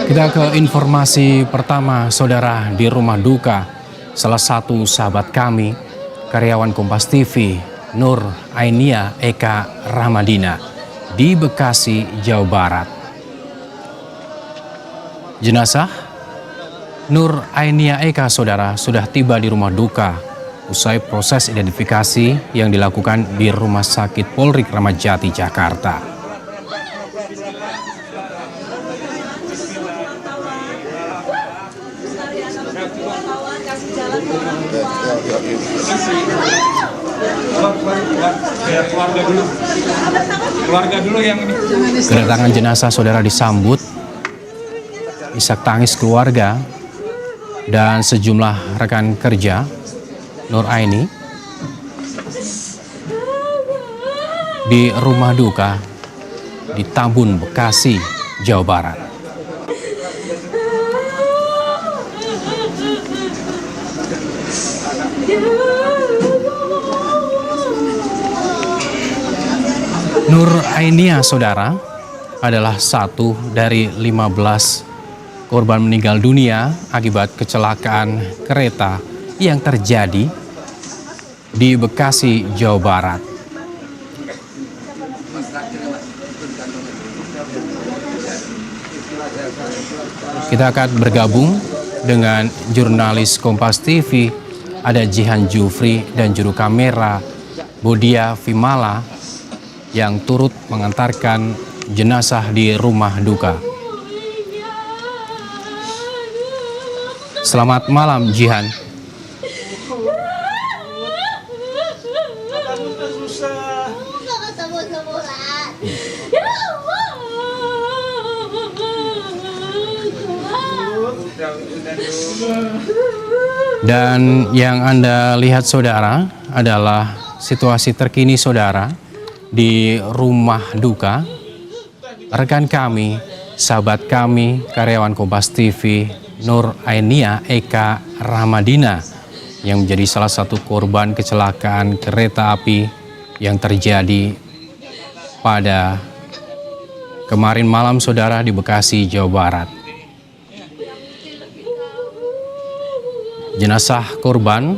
Kita ke informasi pertama, saudara, di rumah duka. Salah satu sahabat kami, karyawan Kompas TV, Nur Ainia Eka Ramadina, di Bekasi, Jawa Barat. Jenazah Nur Ainia Eka, saudara, sudah tiba di rumah duka usai proses identifikasi yang dilakukan di Rumah Sakit Polri Kramat Jati, Jakarta. Keluarga dulu yang ini. Kedatangan jenazah saudara disambut isak tangis keluarga dan sejumlah rekan kerja Nur Aini di rumah duka di Tambun, Bekasi, Jawa Barat. Nur Ainia, saudara, adalah satu dari 15 korban meninggal dunia akibat kecelakaan kereta yang terjadi di Bekasi, Jawa Barat. Kita akan bergabung dengan jurnalis Kompas TV, ada Jihan Jufri, dan juru kamera Bodia Vimala yang turut mengantarkan jenazah di rumah duka. Selamat malam, Jihan. Dan yang Anda lihat, saudara, adalah situasi terkini, saudara, di rumah duka rekan kami, sahabat kami, karyawan Kompas TV, Nur Ainia Eka Ramadina, yang menjadi salah satu korban kecelakaan kereta api yang terjadi pada kemarin malam, saudara, di Bekasi, Jawa Barat. Jenazah korban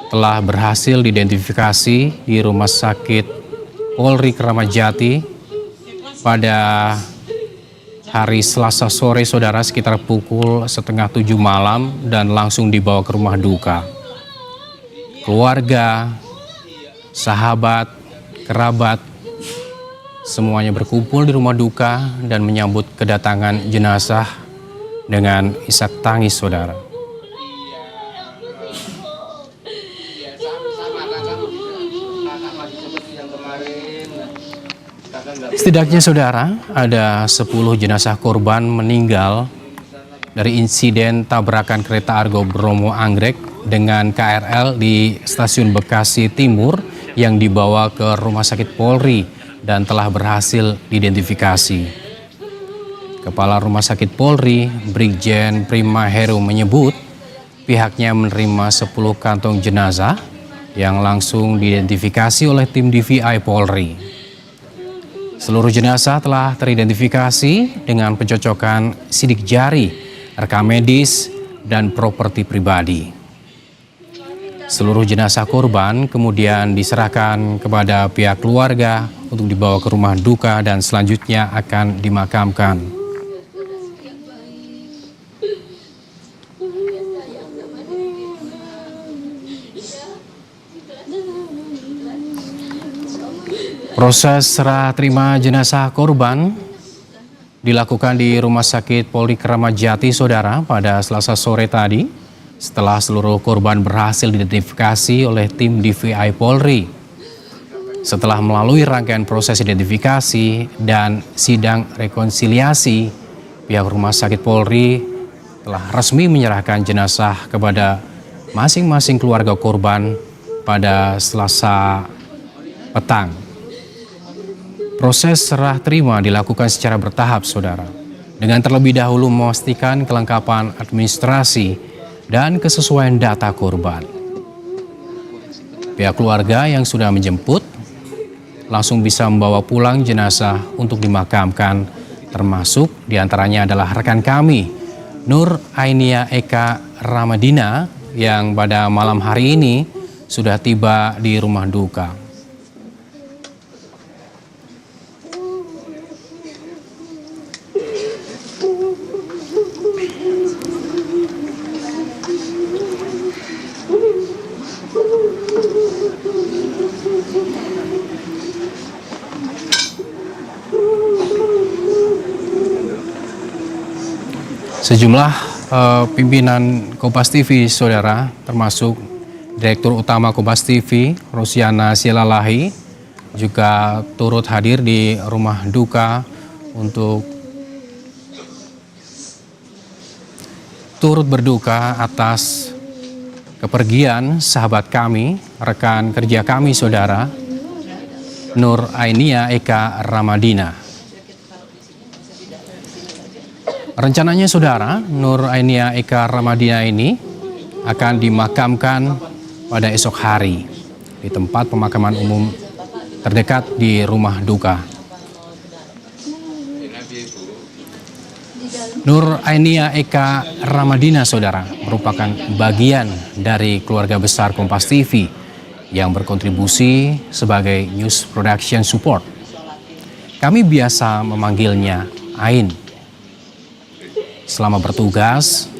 telah berhasil diidentifikasi di Rumah Sakit Polri Kramat Jati pada hari Selasa sore, saudara, sekitar pukul 6:30 malam, dan langsung dibawa ke rumah duka. Keluarga, sahabat, kerabat, semuanya berkumpul di rumah duka dan menyambut kedatangan jenazah dengan isak tangis, saudara. Setidaknya, saudara, ada 10 jenazah korban meninggal dari insiden tabrakan kereta Argo Bromo Anggrek dengan KRL di stasiun Bekasi Timur yang dibawa ke Rumah Sakit Polri dan telah berhasil diidentifikasi. Kepala Rumah Sakit Polri, Brigjen Prima Heru, menyebut pihaknya menerima 10 kantong jenazah yang langsung diidentifikasi oleh tim DVI Polri. Seluruh jenazah telah teridentifikasi dengan pencocokan sidik jari, rekam medis, dan properti pribadi. Seluruh jenazah korban kemudian diserahkan kepada pihak keluarga untuk dibawa ke rumah duka dan selanjutnya akan dimakamkan. Proses serah terima jenazah korban dilakukan di Rumah Sakit Polri Kramat Jati, saudara, pada Selasa sore tadi setelah seluruh korban berhasil diidentifikasi oleh tim DVI Polri. Setelah melalui rangkaian proses identifikasi dan sidang rekonsiliasi, pihak Rumah Sakit Polri telah resmi menyerahkan jenazah kepada masing-masing keluarga korban pada Selasa petang. Proses serah terima dilakukan secara bertahap, saudara, dengan terlebih dahulu memastikan kelengkapan administrasi dan kesesuaian data korban. Pihak keluarga yang sudah menjemput langsung bisa membawa pulang jenazah untuk dimakamkan termasuk diantaranya adalah rekan kami, Nur Ainia Eka Ramadina, yang pada malam hari ini sudah tiba di rumah duka. Sejumlah pimpinan Kompas TV, saudara, termasuk Direktur Utama Kompas TV, Rosiana Silalahi, juga turut hadir di rumah duka untuk turut berduka atas kepergian sahabat kami, rekan kerja kami, saudara, Nur Ainia Eka Ramadina. Rencananya, saudara, Nur Ainia Eka Ramadina ini akan dimakamkan pada esok hari di tempat pemakaman umum terdekat di rumah duka. Nur Ainia Eka Ramadina, saudara, merupakan bagian dari keluarga besar Kompas TV yang berkontribusi sebagai news production support. Kami biasa memanggilnya Ain. Selama bertugas,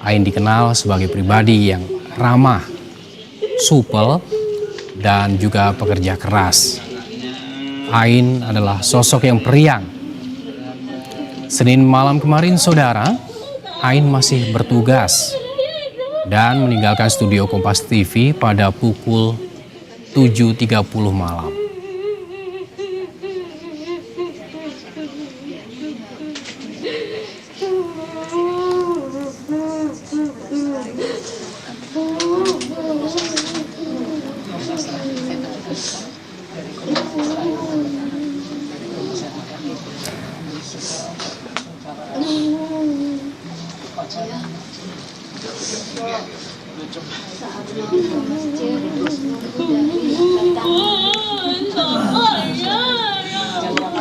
Ain dikenal sebagai pribadi yang ramah, supel, dan juga pekerja keras. Ain adalah sosok yang periang. Senin malam kemarin, saudara, Ain masih bertugas dan meninggalkan studio Kompas TV pada pukul 7.30 malam.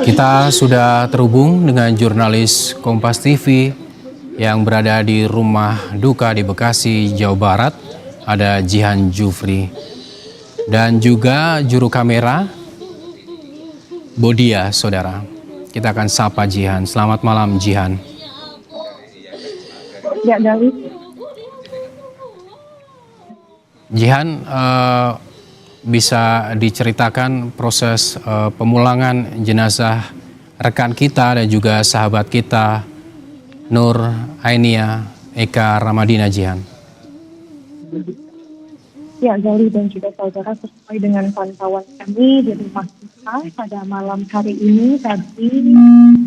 Kita sudah terhubung dengan jurnalis Kompas TV yang berada di rumah duka di Bekasi, Jawa Barat, ada Jihan Jufri, dan juga juru kamera Bodia, saudara. Kita akan sapa Jihan. Selamat malam, Jihan. Ya, Dawi. Jihan, bisa diceritakan proses pemulangan jenazah rekan kita dan juga sahabat kita Nur Ainia Eka Ramadina, Jihan? Ya, Gali dan juga saudara, sesuai dengan pantauan kami di rumah kita pada malam hari ini, tadi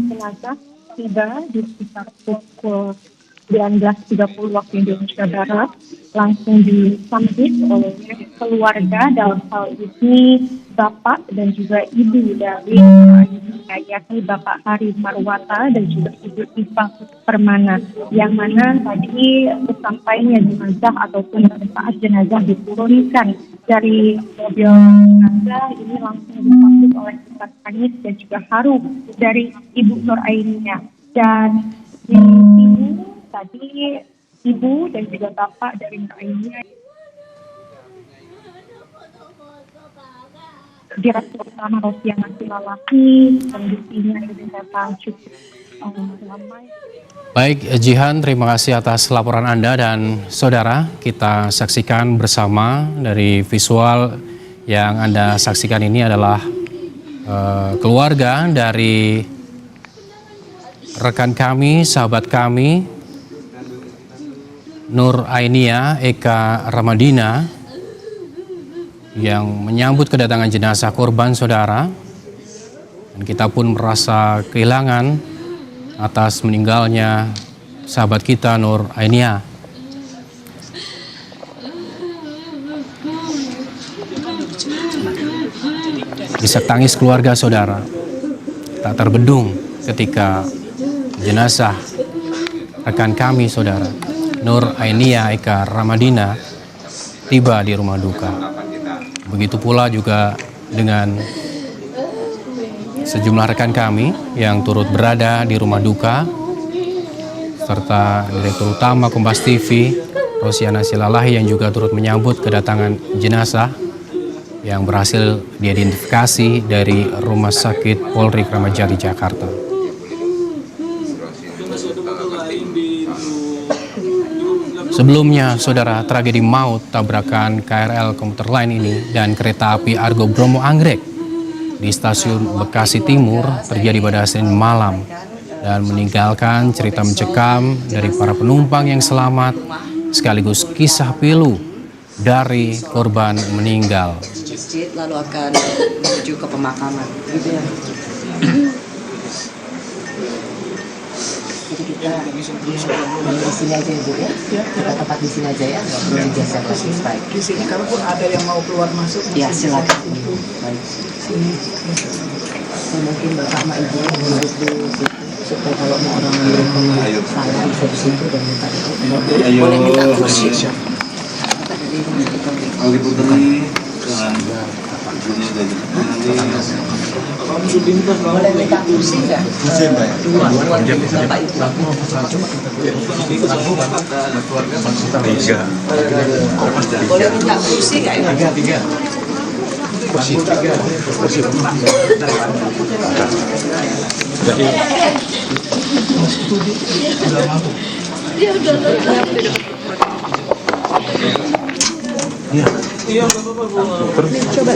jenazah tiba di sekitar pukul 19.30 waktu Indonesia Barat, langsung disambut oleh keluarga, dalam hal ini bapak dan juga ibu dari Ainia, yakni Bapak Hari Marwata dan juga Ibu Iva Permana, yang mana tadi sesampainya jenazah ataupun pada saat jenazah diturunkan dari mobil jenazah ini langsung disambut oleh isak tangis dan juga haru dari Ibu Nur Ainia. Dan di sini tadi ibu dan juga bapak dari Nur Ainia, Direktur Utama Rosiana Silalahi, kondisinya juga cukup ramai. Baik, Jihan, terima kasih atas laporan Anda, dan saudara, kita saksikan bersama dari visual yang Anda saksikan ini adalah keluarga dari rekan kami, sahabat kami, Nur Ainia Eka Ramadina, yang menyambut kedatangan jenazah korban, saudara. Dan kita pun merasa kehilangan atas meninggalnya sahabat kita Nur Ainia. Isak tangis keluarga, saudara, tak terbendung ketika jenazah rekan kami, saudara, Nur Ainia Eka Ramadina, tiba di rumah duka. Begitu pula juga dengan sejumlah rekan kami yang turut berada di rumah duka, serta Direktur Utama Kompas TV, Rosiana Silalahi yang juga turut menyambut kedatangan jenazah yang berhasil diidentifikasi dari Rumah Sakit Polri Kramat Jati, Jakarta. Sebelumnya, saudara, tragedi maut tabrakan KRL komuter lain ini dan kereta api Argo Bromo Anggrek di stasiun Bekasi Timur terjadi pada Senin malam dan meninggalkan cerita mencekam dari para penumpang yang selamat sekaligus kisah pilu dari korban meninggal. Lalu akan menuju ke pemakaman, gitu ya. Jadi kita di sini aja ya, Bu ya. Kita tempat di sini aja ya, nggak perlu digeser lagi. Baik. Di sini kalaupun ada yang mau keluar masuk. Ya silakan. Baik. Sini. Mungkin Bapak sama Ibu duduk di situ supaya kalau mau orang yang saya bisa di situ dan minta itu. Boleh minta kursi. Kalau diputerin boleh minta kursi nggak? Dua Bapak Ibu. Boleh minta kursi nggak? Tiga. Kursi.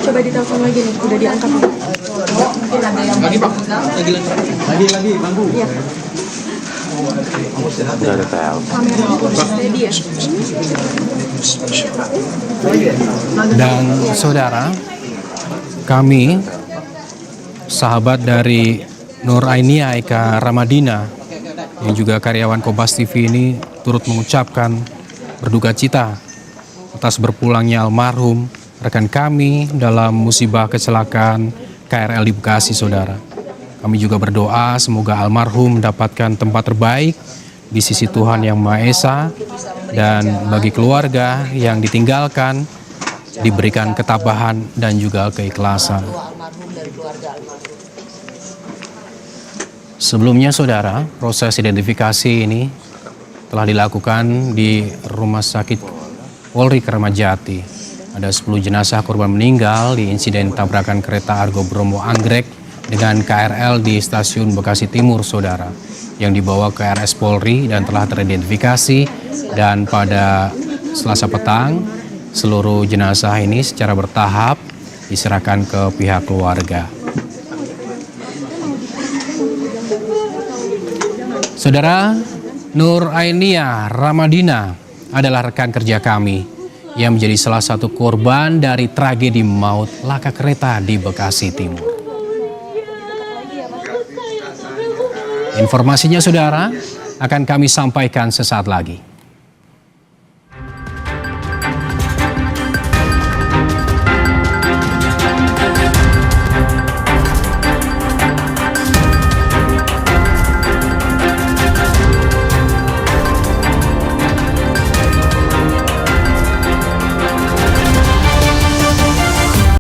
Coba ditelepon lagi nih, udah diangkat. Mungkin ada yang lagi Pak. Lagi bangku. Iya. Kamera steady ya. Dan saudara, kami sahabat dari Nur Ainia Eka Ramadina yang juga karyawan Kompas TV ini turut mengucapkan berduka cita atas berpulangnya almarhum rekan kami dalam musibah kecelakaan KRL di Bekasi, saudara. Kami juga berdoa semoga almarhum mendapatkan tempat terbaik di sisi Tuhan Yang Maha Esa, dan bagi keluarga yang ditinggalkan diberikan ketabahan dan juga keikhlasan. Sebelumnya, saudara, proses identifikasi ini telah dilakukan di Rumah Sakit Polri Kramat Jati. Ada 10 jenazah korban meninggal di insiden tabrakan kereta Argo Bromo Anggrek dengan KRL di stasiun Bekasi Timur, saudara, yang dibawa ke RS Polri dan telah teridentifikasi. Dan pada Selasa petang, seluruh jenazah ini secara bertahap diserahkan ke pihak keluarga. Saudara, Nur Ainia Ramadina adalah rekan kerja kami yang menjadi salah satu korban dari tragedi maut laka kereta di Bekasi Timur. Informasinya, saudara, akan kami sampaikan sesaat lagi.